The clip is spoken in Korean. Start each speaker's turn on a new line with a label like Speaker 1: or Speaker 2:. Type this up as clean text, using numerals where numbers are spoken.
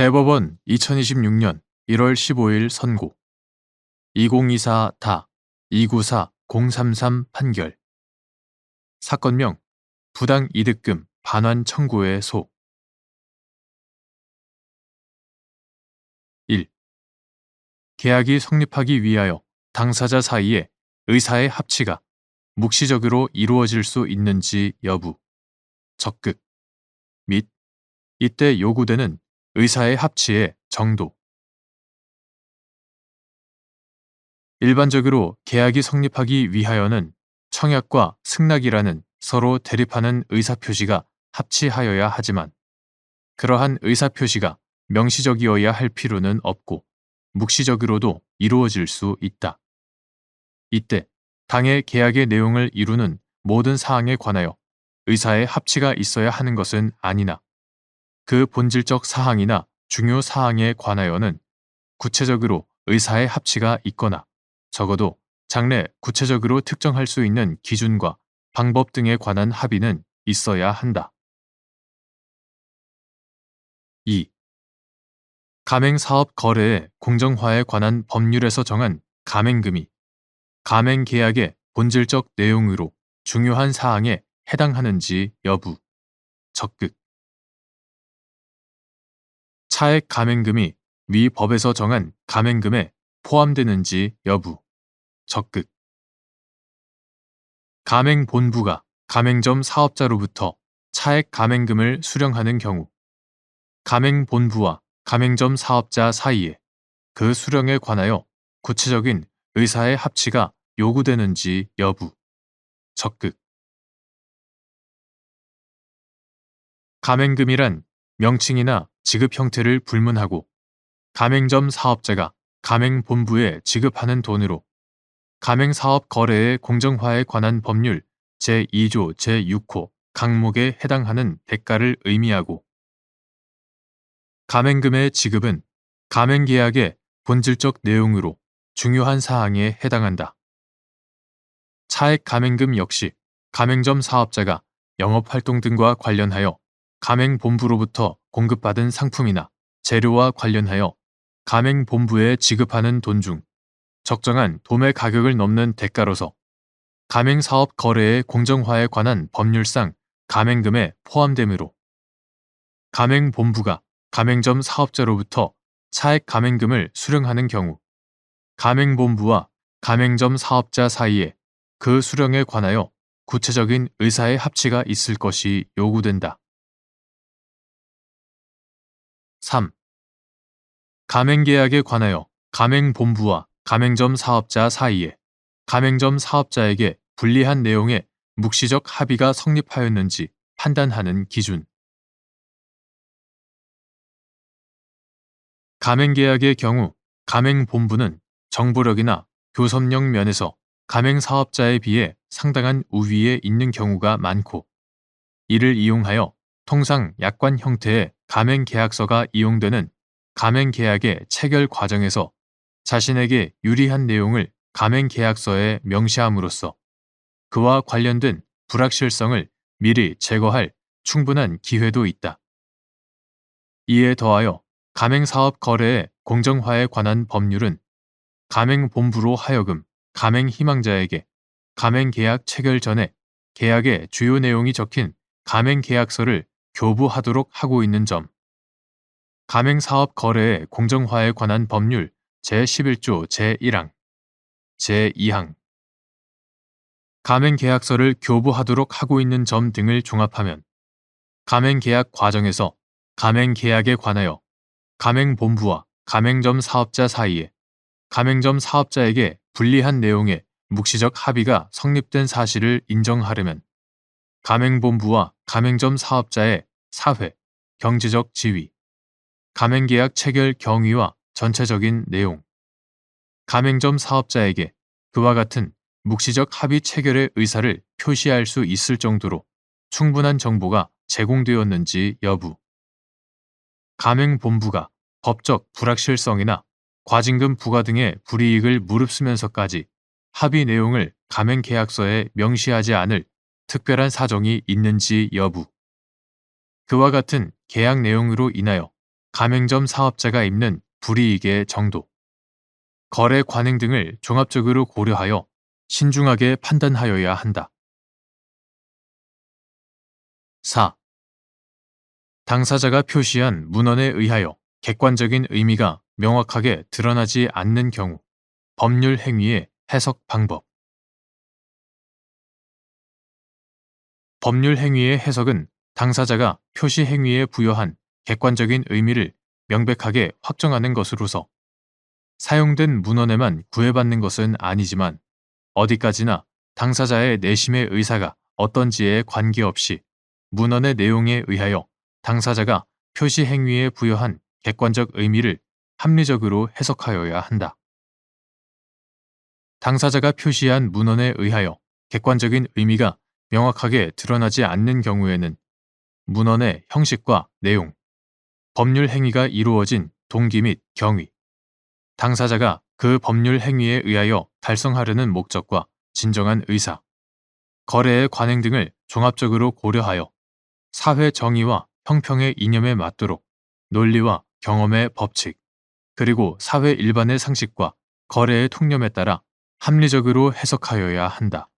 Speaker 1: 대법원 2026년 1월 15일 선고 2024다 294-033 판결 사건명 부당 이득금 반환 청구의 소 1. 계약이 성립하기 위하여 당사자 사이에 의사의 합치가 묵시적으로 이루어질 수 있는지 여부 적극 및 이때 요구되는 의사의 합치의 정도 일반적으로 계약이 성립하기 위하여는 청약과 승낙이라는 서로 대립하는 의사표시가 합치하여야 하지만 그러한 의사표시가 명시적이어야 할 필요는 없고 묵시적으로도 이루어질 수 있다. 이때 당해 계약의 내용을 이루는 모든 사항에 관하여 의사의 합치가 있어야 하는 것은 아니나 그 본질적 사항이나 중요 사항에 관하여는 구체적으로 의사의 합치가 있거나 적어도 장래 구체적으로 특정할 수 있는 기준과 방법 등에 관한 합의는 있어야 한다. 2. 가맹사업 거래의 공정화에 관한 법률에서 정한 가맹금이 가맹계약의 본질적 내용으로 중요한 사항에 해당하는지 여부 적극 차액 가맹금이 위 법에서 정한 가맹금에 포함되는지 여부 적극 가맹본부가 가맹점 사업자로부터 차액 가맹금을 수령하는 경우 가맹본부와 가맹점 사업자 사이에 그 수령에 관하여 구체적인 의사의 합치가 요구되는지 여부 적극 가맹금이란 명칭이나 지급 형태를 불문하고 가맹점 사업자가 가맹본부에 지급하는 돈으로 가맹사업 거래의 공정화에 관한 법률 제2조 제6호 강목에 해당하는 대가를 의미하고 가맹금의 지급은 가맹계약의 본질적 내용으로 중요한 사항에 해당한다. 차액 가맹금 역시 가맹점 사업자가 영업활동 등과 관련하여 가맹본부로부터 공급받은 상품이나 재료와 관련하여 가맹본부에 지급하는 돈 중 적정한 도매 가격을 넘는 대가로서 가맹사업 거래의 공정화에 관한 법률상 가맹금에 포함되므로 가맹본부가 가맹점 사업자로부터 차액 가맹금을 수령하는 경우 가맹본부와 가맹점 사업자 사이에 그 수령에 관하여 구체적인 의사의 합치가 있을 것이 요구된다. 3. 가맹계약에 관하여 가맹본부와 가맹점 사업자 사이에 가맹점 사업자에게 불리한 내용의 묵시적 합의가 성립하였는지 판단하는 기준 가맹계약의 경우 가맹본부는 정보력이나 교섭력 면에서 가맹사업자에 비해 상당한 우위에 있는 경우가 많고 이를 이용하여 통상 약관 형태의 가맹계약서가 이용되는 가맹계약의 체결 과정에서 자신에게 유리한 내용을 가맹계약서에 명시함으로써 그와 관련된 불확실성을 미리 제거할 충분한 기회도 있다. 이에 더하여 가맹사업 거래의 공정화에 관한 법률은 가맹본부로 하여금 가맹희망자에게 가맹계약 체결 전에 계약의 주요 내용이 적힌 가맹계약서를 교부하도록 하고 있는 점 가맹사업 거래의 공정화에 관한 법률 제11조 제1항, 제2항 가맹계약서를 교부하도록 하고 있는 점 등을 종합하면 가맹계약 과정에서 가맹계약에 관하여 가맹본부와 가맹점 사업자 사이에 가맹점 사업자에게 불리한 내용의 묵시적 합의가 성립된 사실을 인정하려면 가맹본부와 가맹점 사업자의 사회, 경제적 지위, 가맹계약 체결 경위와 전체적인 내용, 가맹점 사업자에게 그와 같은 묵시적 합의 체결의 의사를 표시할 수 있을 정도로 충분한 정보가 제공되었는지 여부, 가맹본부가 법적 불확실성이나 과징금 부과 등의 불이익을 무릅쓰면서까지 합의 내용을 가맹계약서에 명시하지 않을 특별한 사정이 있는지 여부, 그와 같은 계약 내용으로 인하여 가맹점 사업자가 입는 불이익의 정도, 거래 관행 등을 종합적으로 고려하여 신중하게 판단하여야 한다. 4. 당사자가 표시한 문헌에 의하여 객관적인 의미가 명확하게 드러나지 않는 경우 법률 행위의 해석 방법. 법률 행위의 해석은 당사자가 표시 행위에 부여한 객관적인 의미를 명백하게 확정하는 것으로서 사용된 문헌에만 구애받는 것은 아니지만 어디까지나 당사자의 내심의 의사가 어떤지에 관계없이 문헌의 내용에 의하여 당사자가 표시 행위에 부여한 객관적 의미를 합리적으로 해석하여야 한다. 당사자가 표시한 문헌에 의하여 객관적인 의미가 명확하게 드러나지 않는 경우에는 문헌의 형식과 내용, 법률 행위가 이루어진 동기 및 경위, 당사자가 그 법률 행위에 의하여 달성하려는 목적과 진정한 의사, 거래의 관행 등을 종합적으로 고려하여 사회 정의와 형평의 이념에 맞도록 논리와 경험의 법칙, 그리고 사회 일반의 상식과 거래의 통념에 따라 합리적으로 해석하여야 한다.